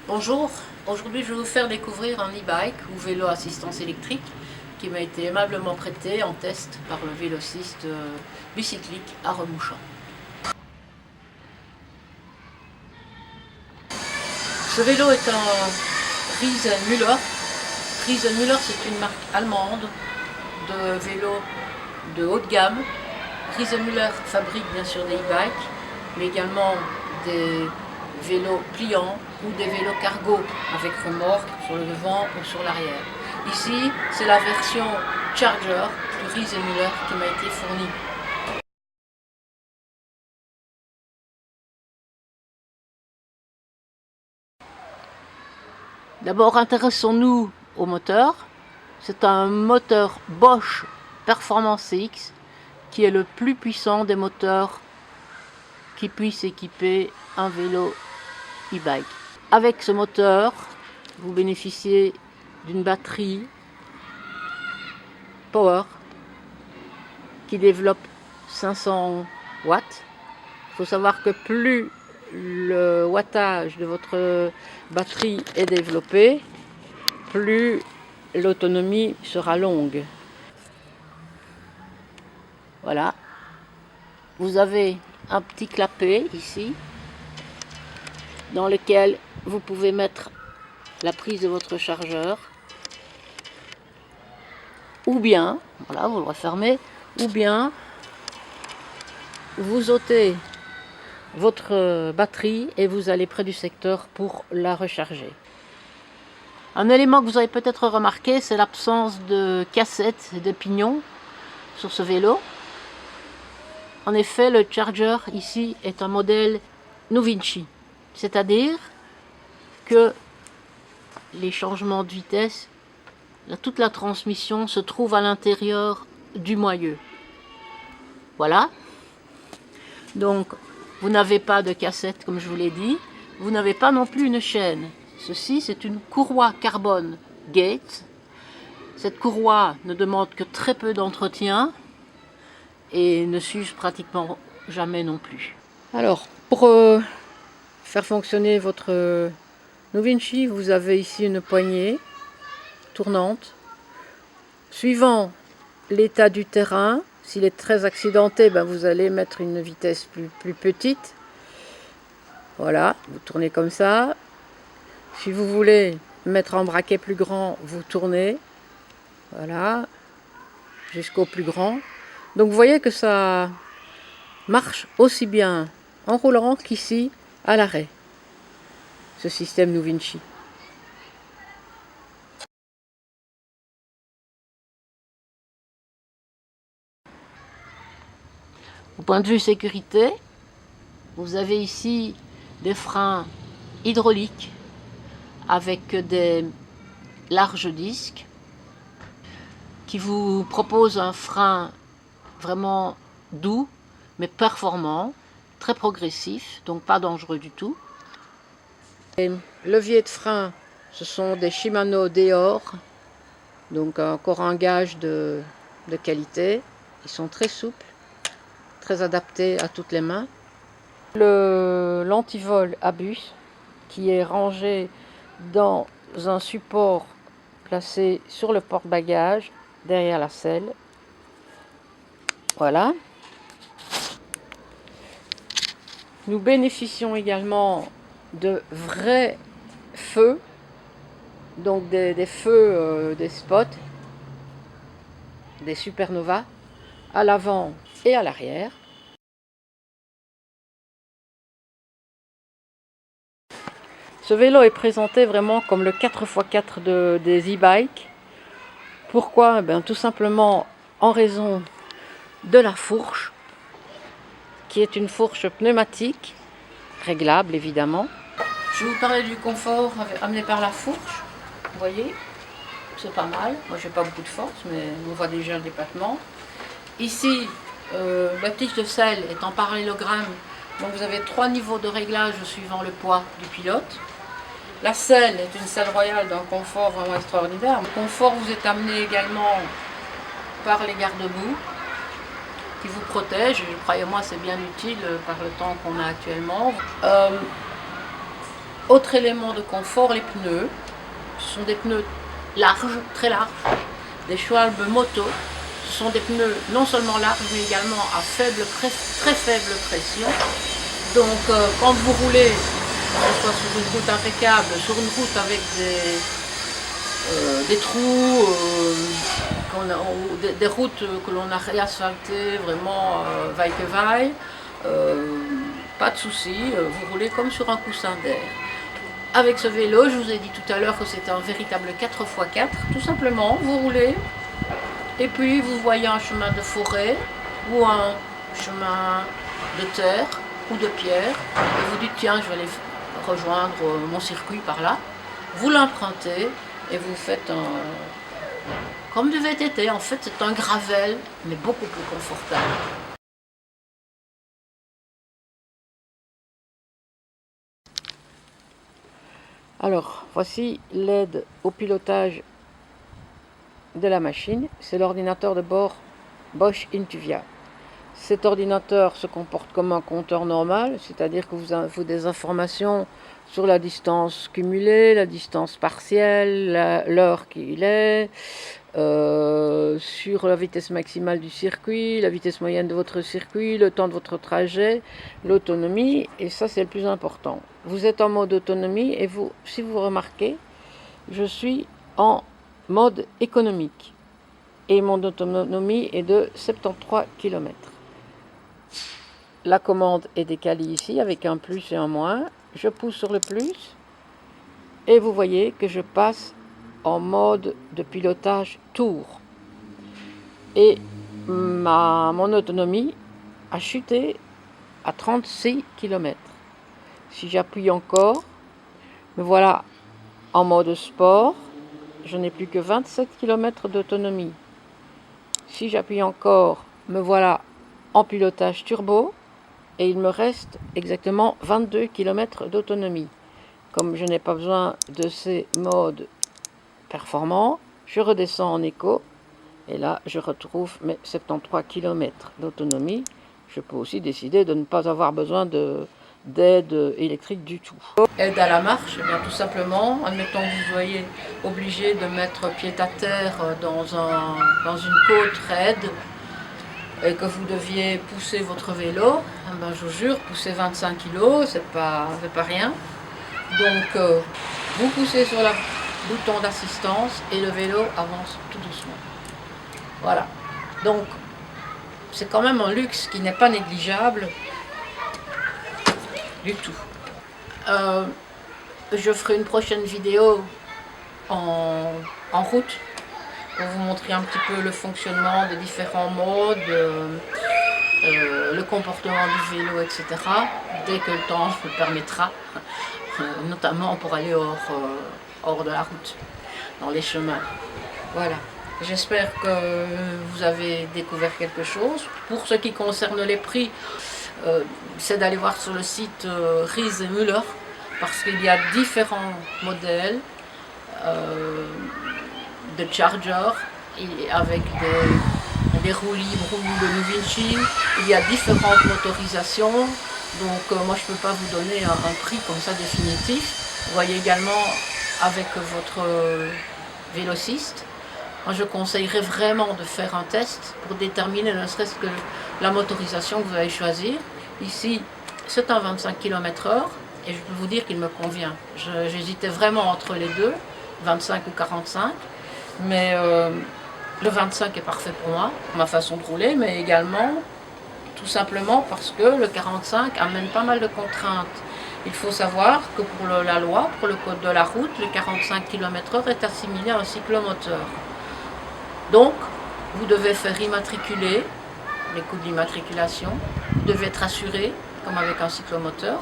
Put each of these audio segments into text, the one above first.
Bonjour, aujourd'hui je vais vous faire découvrir un e-bike ou vélo assistance électrique qui m'a été aimablement prêté en test par le vélociste bicyclique à Remouchamp. Ce vélo est un Riesenmüller. Riesenmüller, c'est une marque allemande de vélos de haut de gamme. Riesenmüller fabrique bien sûr des e-bikes, mais également des vélos pliants ou des vélos cargo avec remorque sur le devant ou sur l'arrière. Ici, c'est la version Charger du Riesenmüller qui m'a été fournie. D'abord, intéressons-nous au moteur. C'est un moteur Bosch Performance CX qui est le plus puissant des moteurs qui puissent équiper un vélo e-bike. Avec ce moteur, vous bénéficiez d'une batterie Power qui développe 500 watts. Il faut savoir que plus le wattage de votre batterie est développé, plus l'autonomie sera longue. Voilà. Vous avez un petit clapet ici dans lequel vous pouvez mettre la prise de votre chargeur, ou bien, voilà, vous le refermez, ou bien vous ôtez votre batterie et vous allez près du secteur pour la recharger. Un élément que vous avez peut-être remarqué, c'est l'absence de cassette et de pignon sur ce vélo. En effet, le Charger ici est un modèle Novinci, c'est-à-dire que les changements de vitesse, toute la transmission se trouve à l'intérieur du moyeu. Voilà. Donc, vous n'avez pas de cassette, comme je vous l'ai dit. Vous n'avez pas non plus une chaîne. Ceci, c'est une courroie carbone Gates. Cette courroie ne demande que très peu d'entretien et ne s'use pratiquement jamais non plus. Alors, pour faire fonctionner votre Novinci, vous avez ici une poignée tournante. Suivant l'état du terrain, s'il est très accidenté, vous allez mettre une vitesse plus petite. Voilà, vous tournez comme ça. Si vous voulez mettre un braquet plus grand, vous tournez. Voilà, jusqu'au plus grand. Donc vous voyez que ça marche aussi bien en roulant qu'ici à l'arrêt, ce système Novinci. Au point de vue sécurité, vous avez ici des freins hydrauliques avec des larges disques qui vous proposent un frein vraiment doux mais performant, très progressif, donc pas dangereux du tout. Les leviers de frein, ce sont des Shimano Deore, donc encore un gage de qualité. Ils sont très souples, très adaptés à toutes les mains. L'antivol Abus qui est rangé dans un support placé sur le porte-bagages derrière la selle. Voilà. Nous bénéficions également de vrais feux, donc des feux, des spots, des supernovas à l'avant et à l'arrière. Ce vélo est présenté vraiment comme le 4x4 des e-bikes. Pourquoi? Tout simplement en raison de la fourche, qui est une fourche pneumatique, réglable évidemment. Je vais vous parler du confort amené par la fourche. Vous voyez, c'est pas mal. Moi, j'ai pas beaucoup de force, mais on voit déjà le déplacement. Ici, la tige de selle est en parallélogramme, donc vous avez 3 niveaux de réglage suivant le poids du pilote. La selle est une selle royale d'un confort vraiment extraordinaire. Le confort vous est amené également par les garde-boue qui vous protègent. Croyez-moi, c'est bien utile par le temps qu'on a actuellement. Autre élément de confort, les pneus. Ce sont des pneus larges, très larges, des Schwalbe moto. Ce sont des pneus non seulement larges, mais également à très faible pression. Donc quand vous roulez, que ce soit sur une route impeccable, sur une route avec des trous, des routes que l'on a réasphaltées vraiment vaille que vaille, pas de souci, vous roulez comme sur un coussin d'air. Avec ce vélo, je vous ai dit tout à l'heure que c'était un véritable 4x4, tout simplement, vous roulez, et puis vous voyez un chemin de forêt, ou un chemin de terre, ou de pierre, et vous dites tiens, je vais aller rejoindre mon circuit par là, vous l'empruntez, et vous faites comme du VTT, en fait c'est un gravel, mais beaucoup plus confortable. Alors, voici l'aide au pilotage de la machine. C'est l'ordinateur de bord Bosch Intuvia. Cet ordinateur se comporte comme un compteur normal, c'est-à-dire que vous avez des informations sur la distance cumulée, la distance partielle, l'heure qu'il est, sur la vitesse maximale du circuit, la vitesse moyenne de votre circuit, le temps de votre trajet, l'autonomie, et ça c'est le plus important. Vous êtes en mode autonomie et vous, si vous remarquez, je suis en mode économique et mon autonomie est de 73 km. La commande est décalée ici avec un plus et un moins. Je pousse sur le plus et vous voyez que je passe en mode de pilotage tour. Et mon autonomie a chuté à 36 km. Si j'appuie encore, me voilà en mode sport. Je n'ai plus que 27 km d'autonomie. Si j'appuie encore, me voilà en pilotage turbo. Et il me reste exactement 22 km d'autonomie. Comme je n'ai pas besoin de ces modes performants, je redescends en éco et là je retrouve mes 73 km d'autonomie. Je peux aussi décider de ne pas avoir besoin d'aide électrique du tout. Aide à la marche, eh bien, tout simplement, admettons que vous soyez obligé de mettre pied à terre dans une côte raide, et que vous deviez pousser votre vélo, ben je vous jure, pousser 25 kg, c'est pas rien. Donc vous poussez sur le bouton d'assistance et le vélo avance tout doucement. Voilà. Donc c'est quand même un luxe qui n'est pas négligeable du tout. Je ferai une prochaine vidéo en route pour vous montrer un petit peu le fonctionnement des différents modes, le comportement du vélo, etc. Dès que le temps le permettra, notamment pour aller hors de la route, dans les chemins. Voilà. J'espère que vous avez découvert quelque chose. Pour ce qui concerne les prix, c'est d'aller voir sur le site Ries et Müller, parce qu'il y a différents modèles de charger avec des roues libres, roues de Novinci. Il y a différentes motorisations, donc moi je ne peux pas vous donner un prix comme ça définitif. Vous voyez également avec votre vélociste. Moi je conseillerais vraiment de faire un test pour déterminer ne serait-ce que la motorisation que vous allez choisir. Ici c'est un 25 km/h et je peux vous dire qu'il me convient. J'hésitais vraiment entre les deux, 25 ou 45. Mais le 25 est parfait pour moi, pour ma façon de rouler, mais également tout simplement parce que le 45 amène pas mal de contraintes. Il faut savoir que pour la loi, pour le code de la route, le 45 km/h est assimilé à un cyclomoteur. Donc, vous devez faire immatriculer les coûts de l'immatriculation, vous devez être assuré, comme avec un cyclomoteur,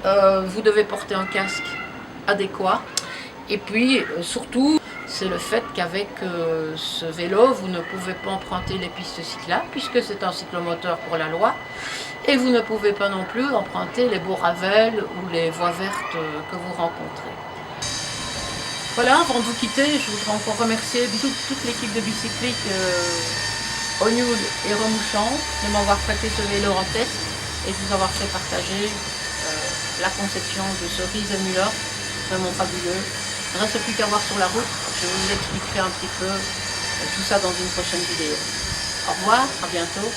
vous devez porter un casque adéquat, et puis surtout, c'est le fait qu'avec ce vélo, vous ne pouvez pas emprunter les pistes cyclables, puisque c'est un cyclomoteur pour la loi, et vous ne pouvez pas non plus emprunter les beaux ravels ou les voies vertes que vous rencontrez. Voilà, avant de vous quitter, je voudrais encore remercier toute l'équipe de Bicyclique Ognoul et Remouchant de m'avoir prêté ce vélo en test et de vous avoir fait partager la conception de ce Riesenmüller, vraiment fabuleux. Il ne reste plus qu'à voir sur la route, je vous expliquerai un petit peu tout ça dans une prochaine vidéo. Au revoir, à bientôt.